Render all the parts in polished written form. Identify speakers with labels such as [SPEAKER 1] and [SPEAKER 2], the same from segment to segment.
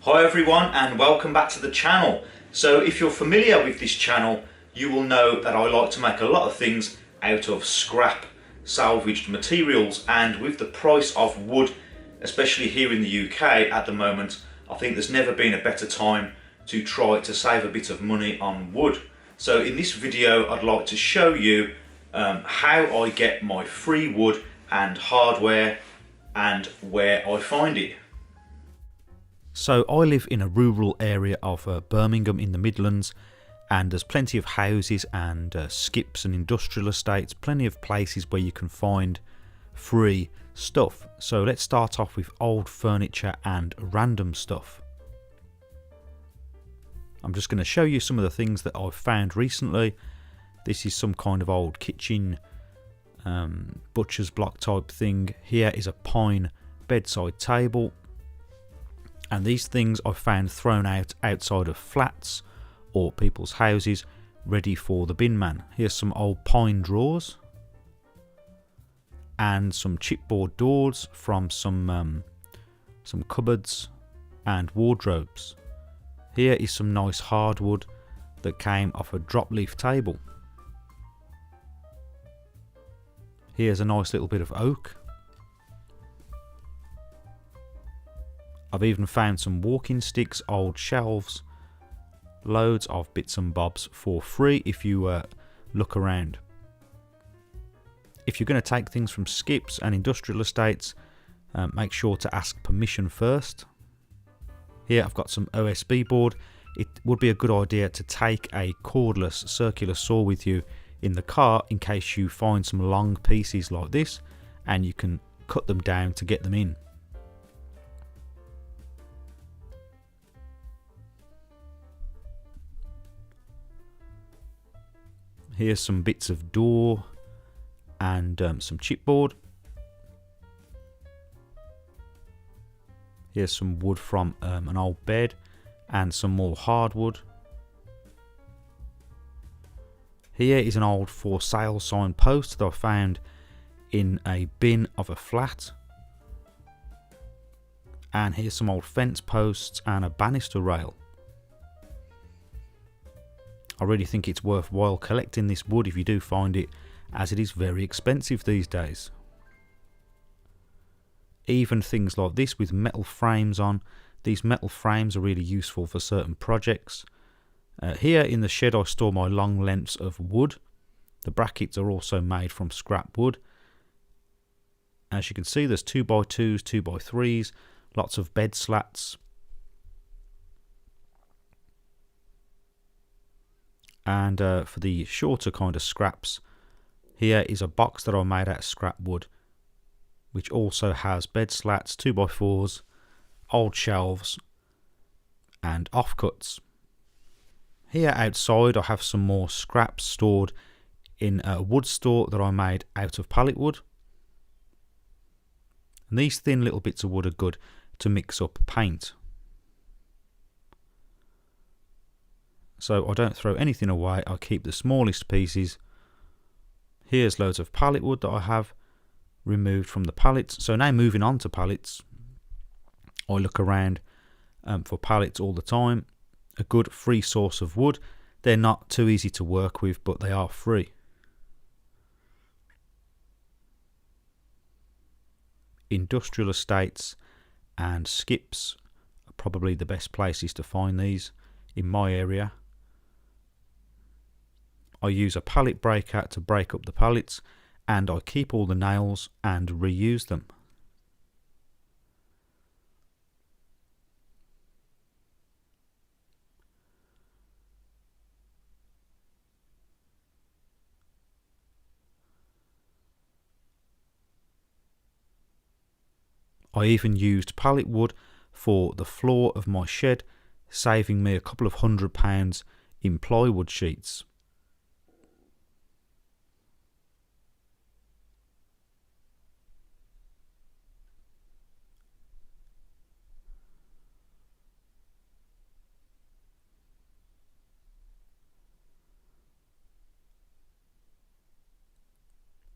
[SPEAKER 1] Hi everyone and welcome back to the channel. So if you're familiar with this channel, you will know that I like to make a lot of things out of scrap, salvaged materials, and with the price of wood, especially here in the UK at the moment, I think there's never been a better time to try to save a bit of money on wood. So in this video I'd like to show you how I get my free wood and hardware and where I find it. So I live in a rural area of Birmingham in the Midlands, and there's plenty of houses and skips and industrial estates, plenty of places where you can find free stuff. So let's start off with old furniture and random stuff. I'm just going to show you some of the things that I've found recently. This is some kind of old kitchen butcher's block type thing. Here is a pine bedside table. And these things I found thrown out outside of flats or people's houses, ready for the bin man. Here's some old pine drawers and some chipboard doors from some cupboards and wardrobes. Here is some nice hardwood that came off a drop leaf table. Here's a nice little bit of oak. I've even found some walking sticks, old shelves, loads of bits and bobs for free if you look around. If you're going to take things from skips and industrial estates, make sure to ask permission first. Here I've got some OSB board. It would be a good idea to take a cordless circular saw with you in the car in case you find some long pieces like this, and you can cut them down to get them in. Here's some bits of door and some chipboard. Here's some wood from an old bed and some more hardwood. Here is an old for sale sign post that I found in a bin of a flat. And here's some old fence posts and a banister rail. I really think it's worthwhile collecting this wood if you do find it, as it is very expensive these days. Even things like this with metal frames on. These metal frames are really useful for certain projects. Here in the shed I store my long lengths of wood. The brackets are also made from scrap wood. As you can see, there's 2x2s, 2x3s, lots of bed slats. And for the shorter kind of scraps, here is a box that I made out of scrap wood, which also has bed slats, 2x4s, old shelves, and offcuts. Here outside I have some more scraps stored in a wood store that I made out of pallet wood. And these thin little bits of wood are good to mix up paint. So I don't throw anything away, I keep the smallest pieces. Here's loads of pallet wood that I have removed from the pallets. So now moving on to pallets, I look around for pallets all the time. A good free source of wood. They're not too easy to work with, but they are free. Industrial estates and skips are probably the best places to find these in my area. I use a pallet breaker to break up the pallets, and I keep all the nails and reuse them. I even used pallet wood for the floor of my shed, saving me a couple of £100 in plywood sheets.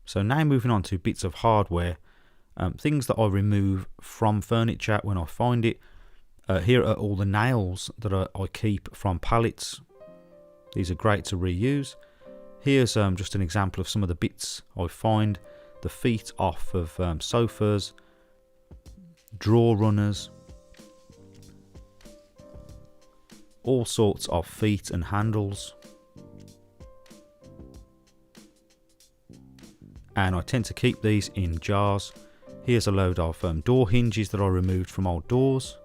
[SPEAKER 1] So now moving on to bits of hardware, things that I remove from furniture when I find it.
[SPEAKER 2] Here are all the nails that I keep from pallets. These are great to reuse. Here's just an example of some of the bits I find. The feet off of sofas, drawer runners, all sorts of feet and handles. And I tend to keep these in jars. Here's a load of door hinges that I removed from old doors,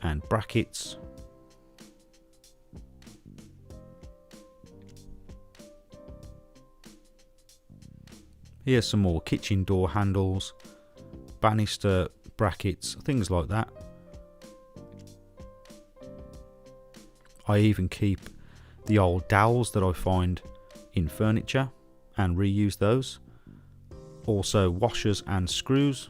[SPEAKER 2] and brackets. Here's some more kitchen door handles, banister brackets, things like that. I even keep the old dowels that I find in furniture and reuse those. Also washers and screws.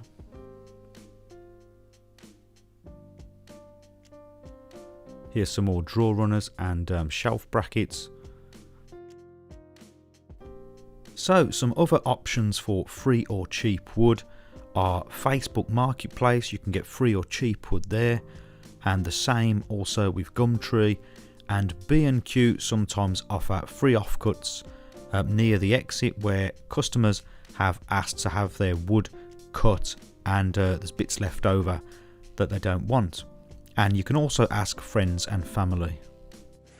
[SPEAKER 2] Here's some more drawer runners and shelf brackets. So some other options for free or cheap wood are Facebook Marketplace. You can get free or cheap wood there, and the same also with Gumtree, and B&Q sometimes offer free offcuts near the exit where customers have asked to have their wood cut and there's bits left over that they don't want. And you can also ask friends and family.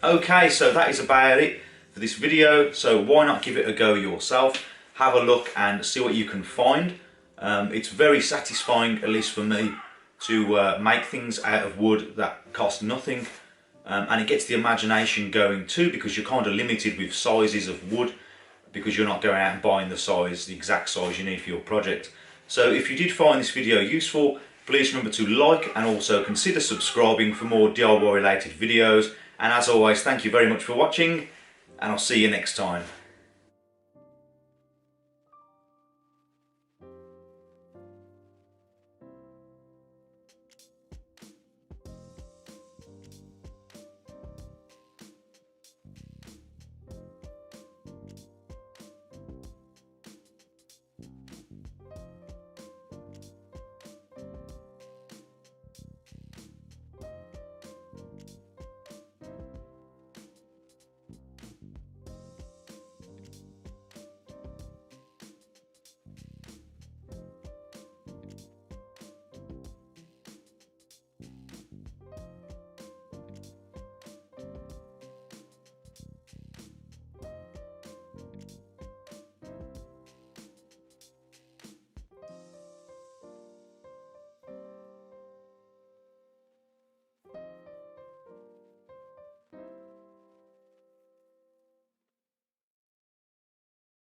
[SPEAKER 1] Okay, so that is about it for this video. So why not give it a go yourself? Have a look and see what you can find. It's very satisfying, at least for me, to make things out of wood that cost nothing. And it gets the imagination going too, because you're kind of limited with sizes of wood, because you're not going out and buying the exact size you need for your project. So if you did find this video useful, please remember to like and also consider subscribing for more DIY related videos. And as always, thank you very much for watching, and I'll see you next time.